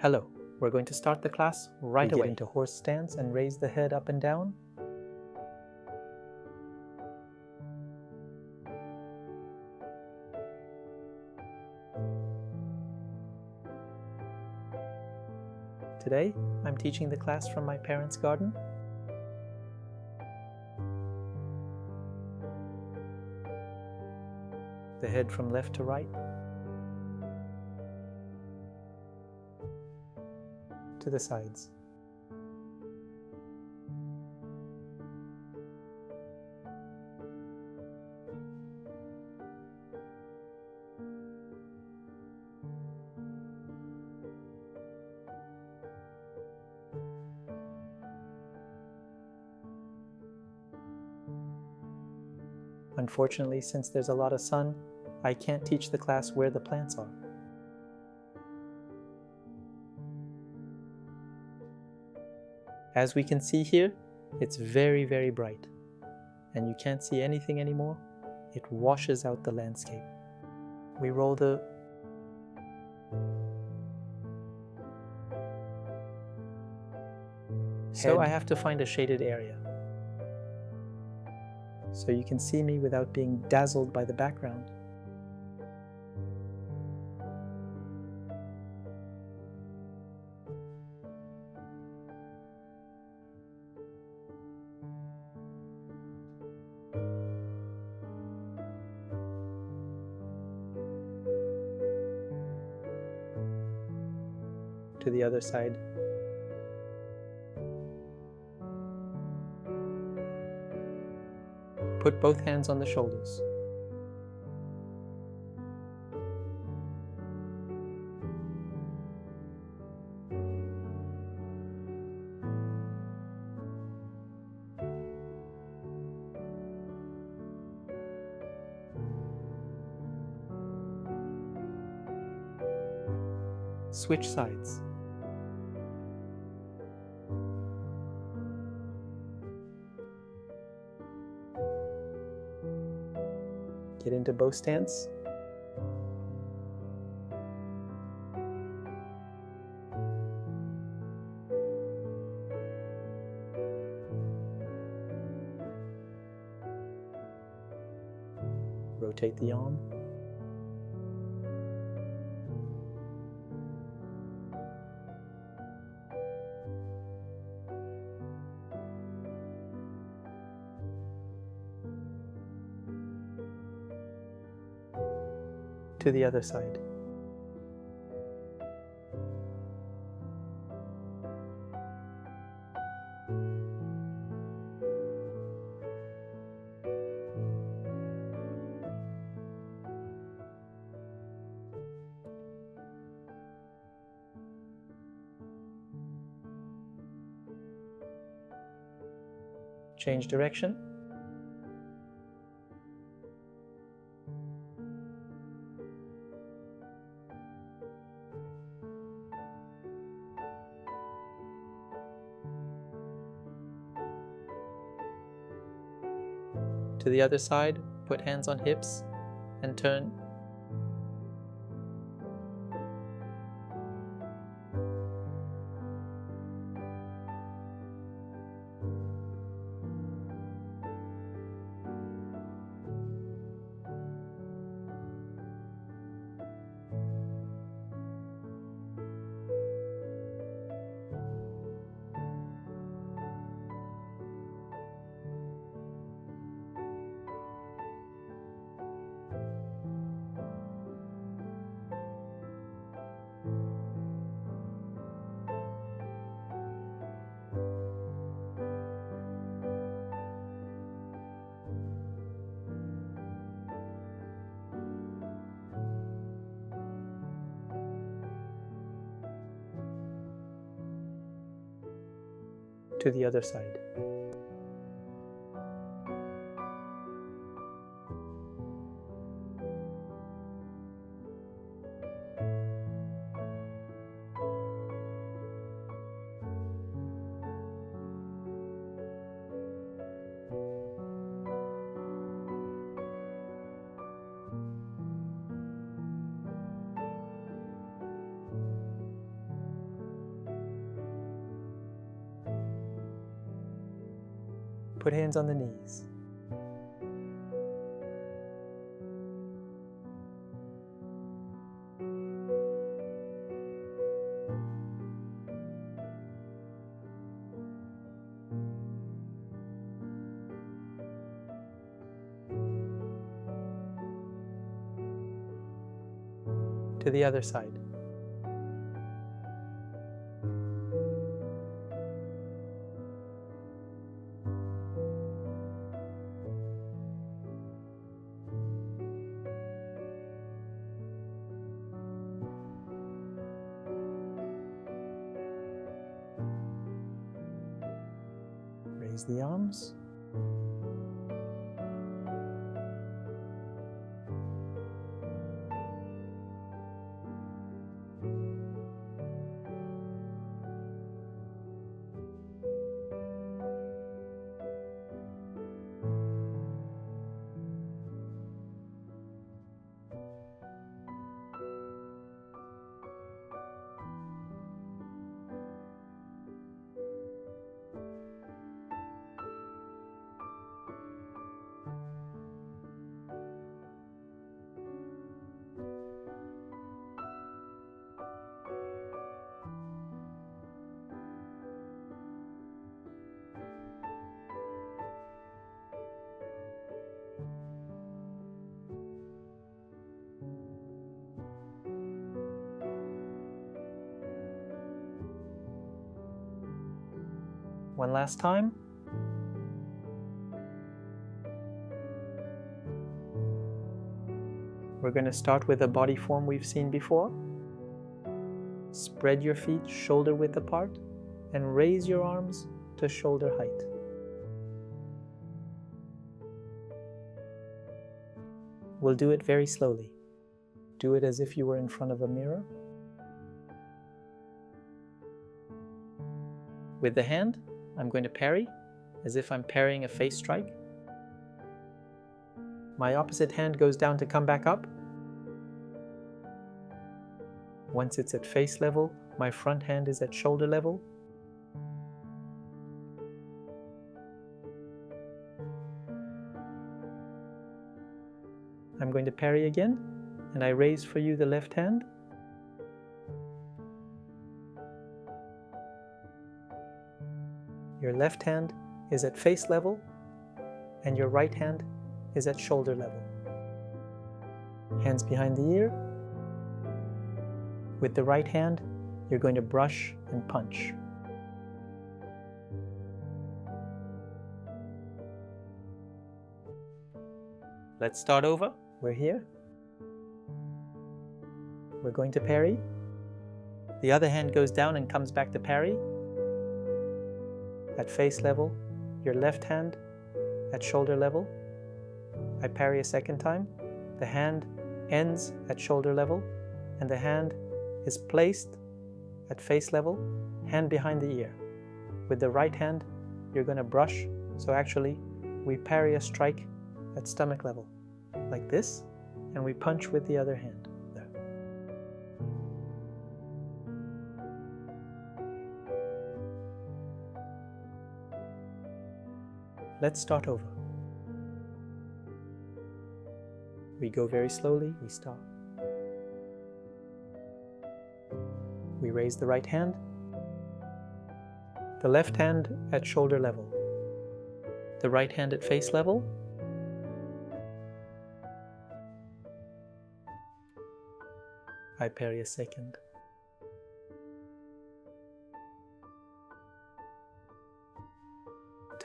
Hello, we're going to start the class right away. Get into horse stance and raise the head up and down. Today, I'm teaching the class from my parents' garden. The head from left to right, to the sides. Unfortunately, since there's a lot of sun, I can't teach the class where the plants are. As we can see here, it's very, very bright, and you can't see anything anymore. It washes out the landscape. We roll the So I have to find a shaded area, so you can see me without being dazzled by the background. To the other side. Put both hands on the shoulders. Switch sides. Get into bow stance. Rotate the arm. To the other side. Change direction. To the other side, put hands on hips and turn. To the other side. put hands on the knees. To the other side. Raise the arms. One last time. We're going to start with a body form we've seen before. Spread your feet shoulder width apart and raise your arms to shoulder height. We'll do it very slowly. Do it as if you were in front of a mirror. With the hand, I'm going to parry, as if I'm parrying a face strike. My opposite hand goes down to come back up. Once it's at face level, my front hand is at shoulder level. I'm going to parry again, and I raise for you the left hand. Your left hand is at face level, and your right hand is at shoulder level. Hands behind the ear. With the right hand, you're going to brush and punch. Let's start over. We're here. We're going to parry. The other hand goes down and comes back to parry. At face level, your left hand at shoulder level. I parry a second time. The hand ends at shoulder level, and the hand is placed at face level, hand behind the ear. With the right hand, you're going to brush. So actually, we parry a strike at stomach level, like this, and we punch with the other hand. There. Let's start over. We go very slowly, we stop. We raise the right hand, the left hand at shoulder level, the right hand at face level. I parry a second.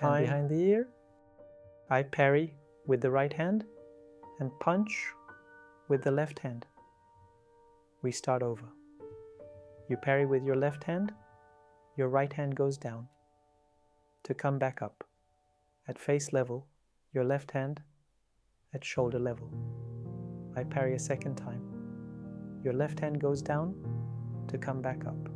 Hand behind the ear. I parry with the right hand and punch with the left hand. We start over. You parry with your left hand, your right hand goes down to come back up. At face level, your left hand at shoulder level. I parry a second time. Your left hand goes down to come back up.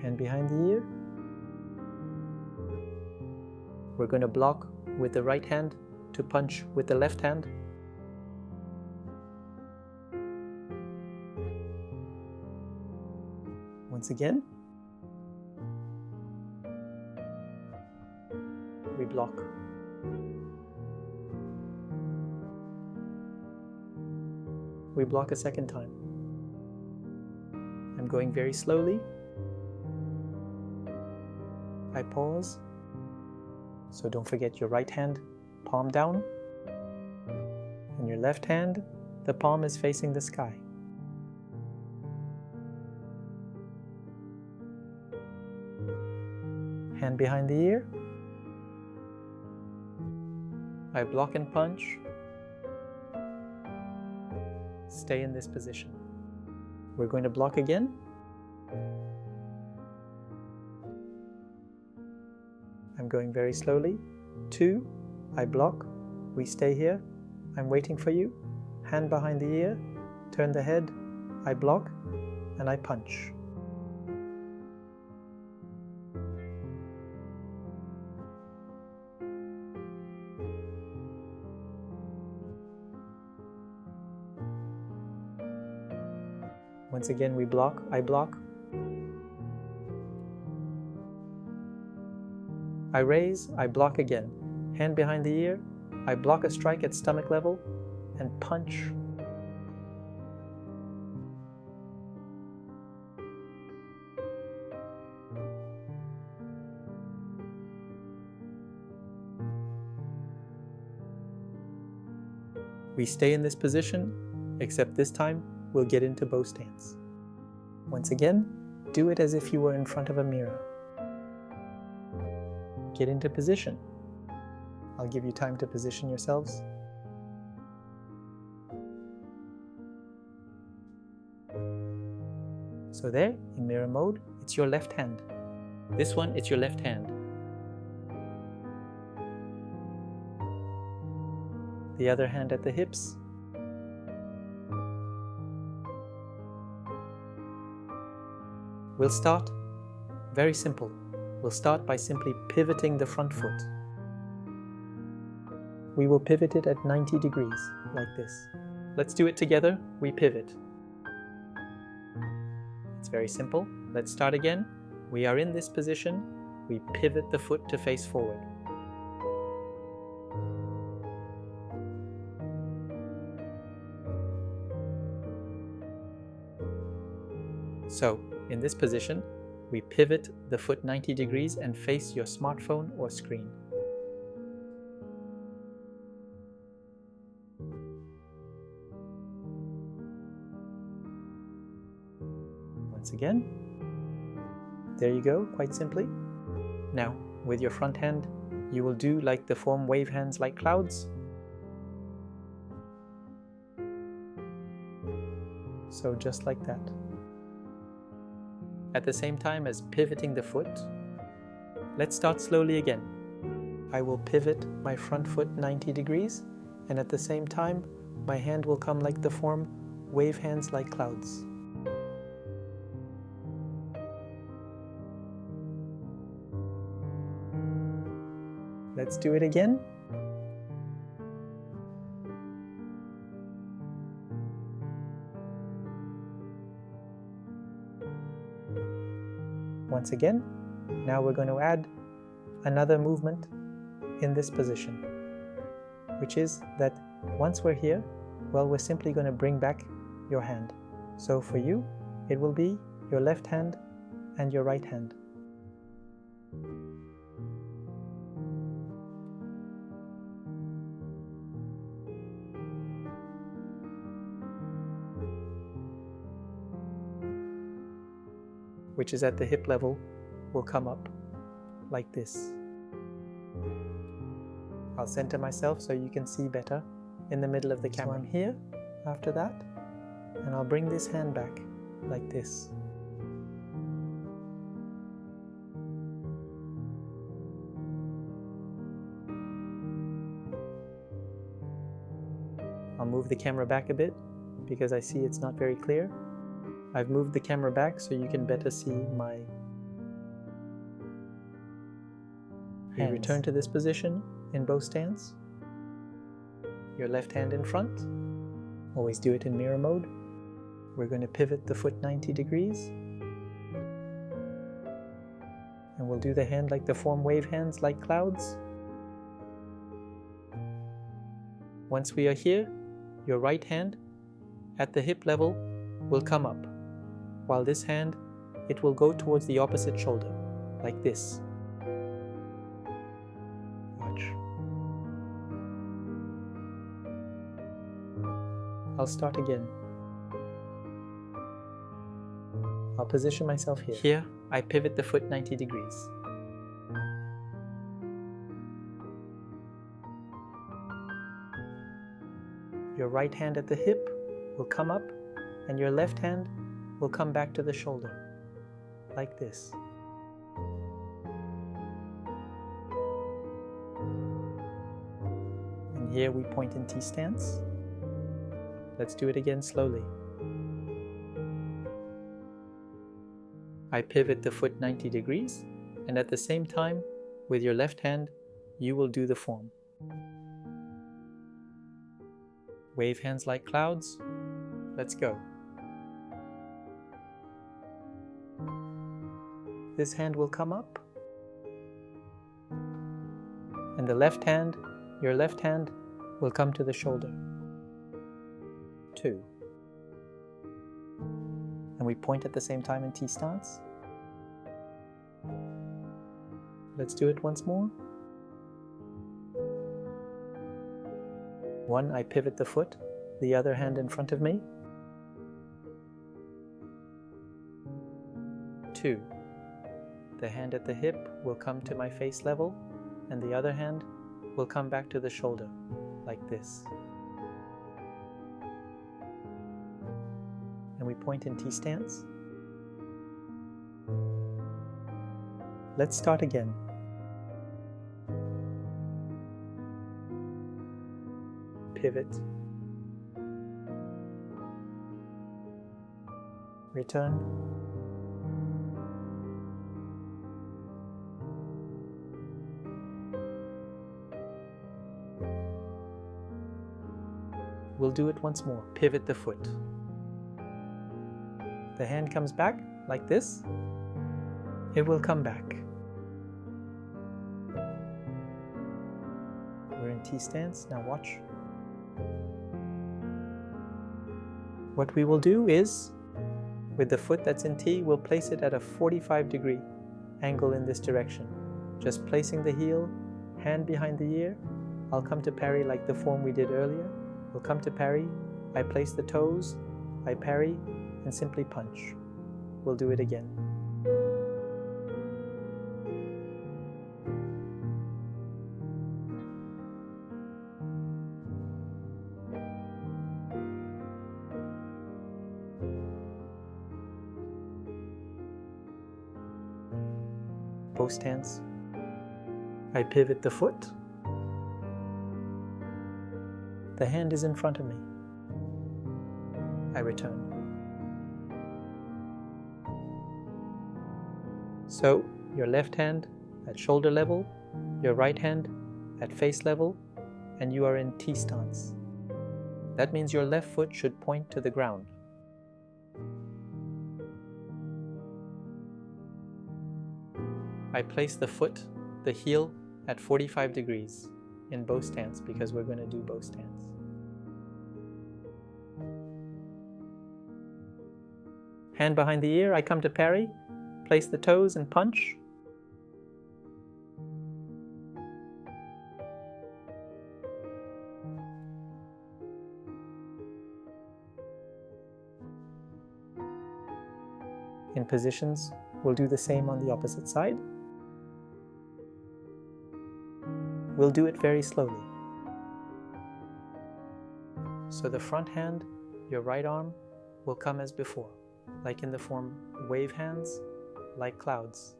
Hand behind the ear. We're going to block with the right hand to punch with the left hand. Once again, we block. We block a second time. I'm going very slowly. I pause. So don't forget your right hand, palm down. And your left hand, the palm is facing the sky. Hand behind the ear. I block and punch. Stay in this position. We're going to block again. I'm going very slowly. 2, I block. We stay here. I'm waiting for you. Hand behind the ear. Turn the head. I block and I punch. Once again, we block. I block. I raise. I block again. Hand behind the ear. I block a strike at stomach level and punch. We stay in this position, except this time we'll get into bow stance. Once again, do it as if you were in front of a mirror. Get into position. I'll give you time to position yourselves. So there, in mirror mode, it's your left hand. This one, it's your left hand. The other hand at the hips. We'll start very simple. We'll start by simply pivoting the front foot. We will pivot it at 90 degrees, like this. Let's do it together. We pivot. It's very simple. Let's start again. We are in this position. We pivot the foot to face forward. So, in this position, we pivot the foot 90 degrees and face your smartphone or screen. Once again. There you go, quite simply. Now, with your front hand, you will do like the form wave hands like clouds. So just like that. At the same time as pivoting the foot, let's start slowly again. I will pivot my front foot 90 degrees, and at the same time, my hand will come like the form wave hands like clouds. Let's do it again. Once again, now we're going to add another movement in this position, which is that once we're here, well, we're simply going to bring back your hand. So for you, it will be your left hand and your right hand. Which is at the hip level, will come up like this. I'll center myself so you can see better in the middle of the camera. So I'm here after that, and I'll bring this hand back like this. I'll move the camera back a bit because I see it's not very clear. I've moved the camera back so you can better see my hands. We return to this position in bow stance. Your left hand in front. Always do it in mirror mode. We're going to pivot the foot 90 degrees. We'll do the hand like the form wave hands, like clouds. Once we are here, your right hand at the hip level will come up, while this hand, it will go towards the opposite shoulder, like this. Watch. I'll start again. I'll position myself here. Here, I pivot the foot 90 degrees. Your right hand at the hip will come up, and your left hand will come back to the shoulder, like this. And here we point in T stance. Let's do it again slowly. I pivot the foot 90 degrees, and at the same time, with your left hand, you will do the form. Wave hands like clouds. Let's go. This hand will come up, and the left hand, your left hand, will come to the shoulder. 2. And we point at the same time in T stance. Let's do it once more. 1, I pivot the foot, the other hand in front of me. 2, the hand at the hip will come to my face level, and the other hand will come back to the shoulder, like this. And we point in T stance. Let's start again. Pivot. Return. We'll do it once more. Pivot the foot. The hand comes back like this. It will come back. We're in T stance. Now watch. What we will do is, with the foot that's in T, we'll place it at a 45-degree angle in this direction. Just placing the heel, hand behind the ear. I'll come to parry like the form we did earlier. We'll come to parry. I place the toes, I parry, and simply punch. We'll do it again. Both stance. I pivot the foot. The hand is in front of me. I return. So, your left hand at shoulder level, your right hand at face level, and you are in T stance. That means your left foot should point to the ground. I place the foot, the heel, at 45 degrees in bow stance because we're going to do bow stance. Hand behind the ear, I come to parry, place the toes and punch. In positions, we'll do the same on the opposite side. We'll do it very slowly. So the front hand, your right arm, will come as before, like in the form wave hands, like clouds.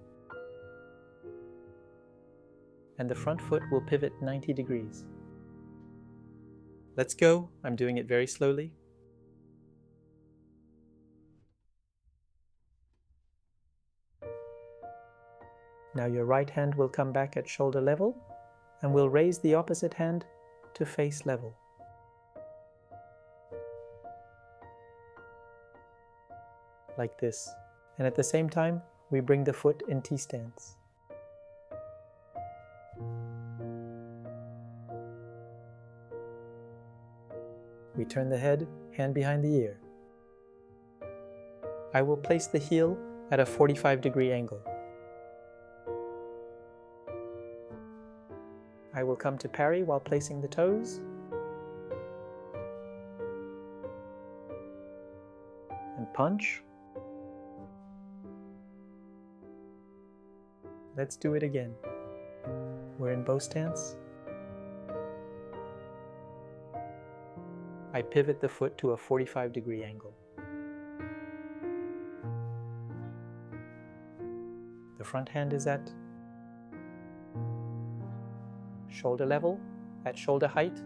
And the front foot will pivot 90 degrees. Let's go. I'm doing it very slowly. Now your right hand will come back at shoulder level, and we'll raise the opposite hand to face level. Like this. And at the same time, we bring the foot in T stance. We turn the head, hand behind the ear. I will place the heel at a 45-degree angle. I will come to parry while placing the toes. And punch. Let's do it again. We're in bow stance. I pivot the foot to a 45-degree angle. The front hand is at shoulder level, at shoulder height.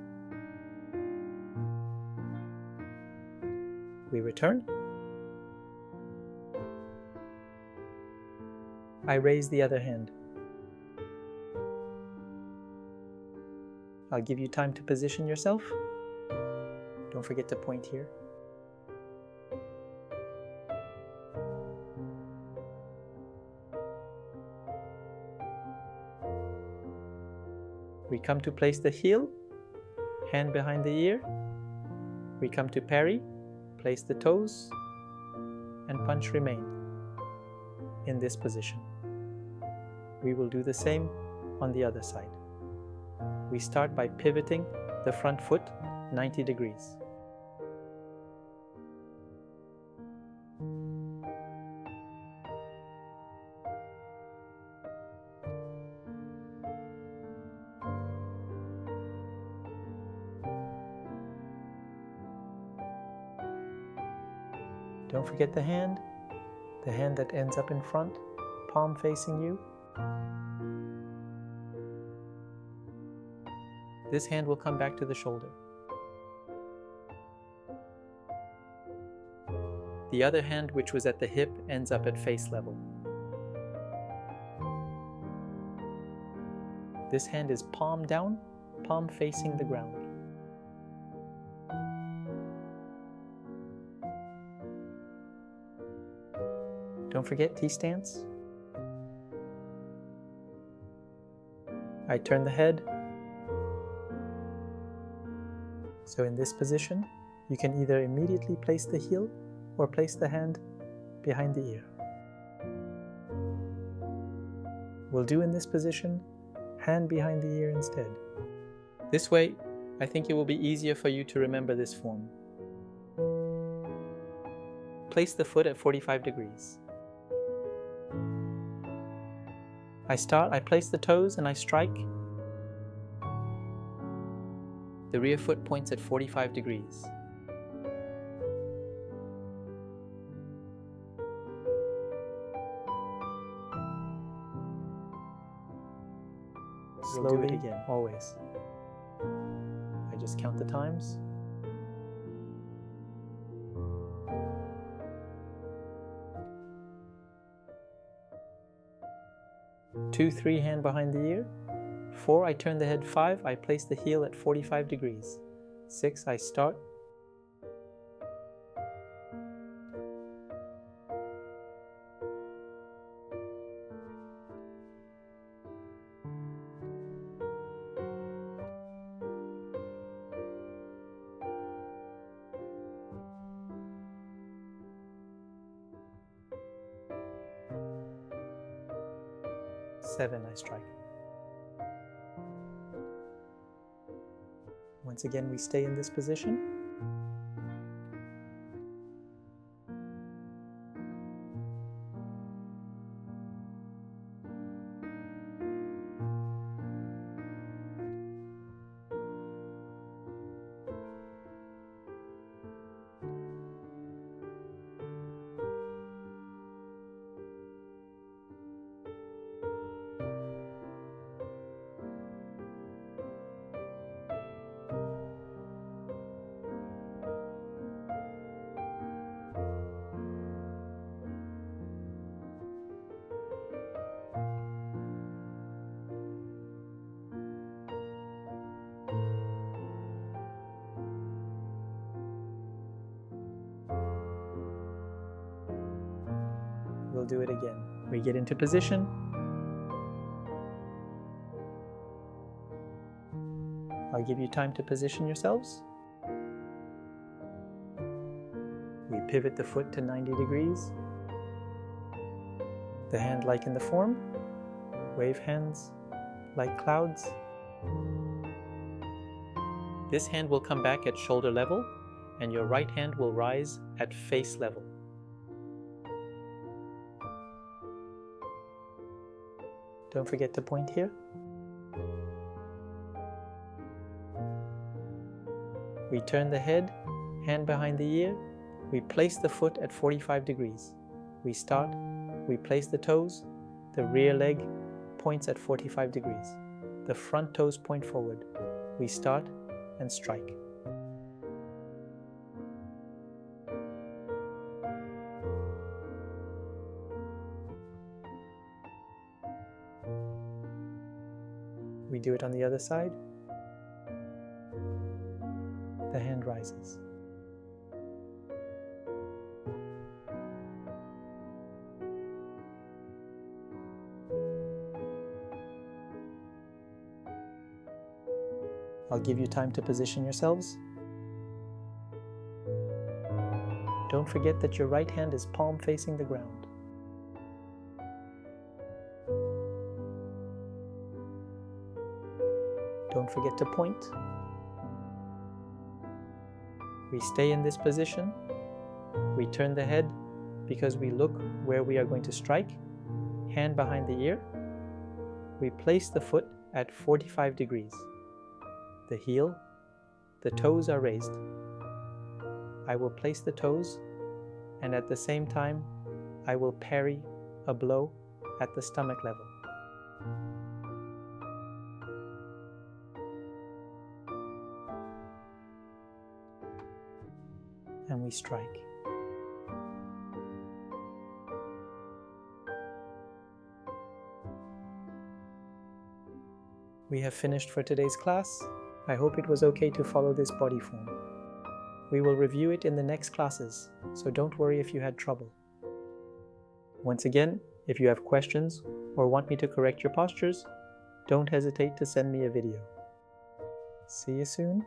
We return. I raise the other hand. I'll give you time to position yourself. Don't forget to point here. We come to place the heel, hand behind the ear. We come to parry, place the toes, and punch remain in this position. We will do the same on the other side. We start by pivoting the front foot 90 degrees. Don't forget the hand that ends up in front, palm facing you. This hand will come back to the shoulder. The other hand, which was at the hip, ends up at face level. This hand is palm down, palm facing the ground. Don't forget T-stance. I turn the head. So in this position, you can either immediately place the heel or place the hand behind the ear. We'll do in this position, hand behind the ear instead. This way, I think it will be easier for you to remember this form. Place the foot at 45 degrees. I place the toes and I strike. The rear foot points at 45 degrees. Slowly, we'll do it again, always. I just count the times. Two, three, hand behind the ear. 4, I turn the head. 5, I place the heel at 45 degrees. 6, I start. Seven, I strike. Once again, we stay in this position. We'll do it again. We get into position. I'll give you time to position yourselves. pivot the foot to 90 degrees. The hand like in the form. Wave hands like clouds. This hand will come back at shoulder level, and your right hand will rise at face level. Don't forget to point here. We turn the head, hand behind the ear. We place the foot at 45 degrees. We start, we place the toes. The rear leg points at 45 degrees. The front toes point forward. We start and strike. We do it on the other side. The hand rises. I'll give you time to position yourselves. Don't forget that your right hand is palm facing the ground. Don't forget to point. We stay in this position. We turn the head because we look where we are going to strike. Hand behind the ear. We place the foot at 45 degrees. The heel, the toes are raised. I will place the toes, and at the same time, I will parry a blow at the stomach level. And we strike. We have finished for today's class. I hope it was okay to follow this body form. We will review it in the next classes, so don't worry if you had trouble. Once again, if you have questions or want me to correct your postures, don't hesitate to send me a video. See you soon.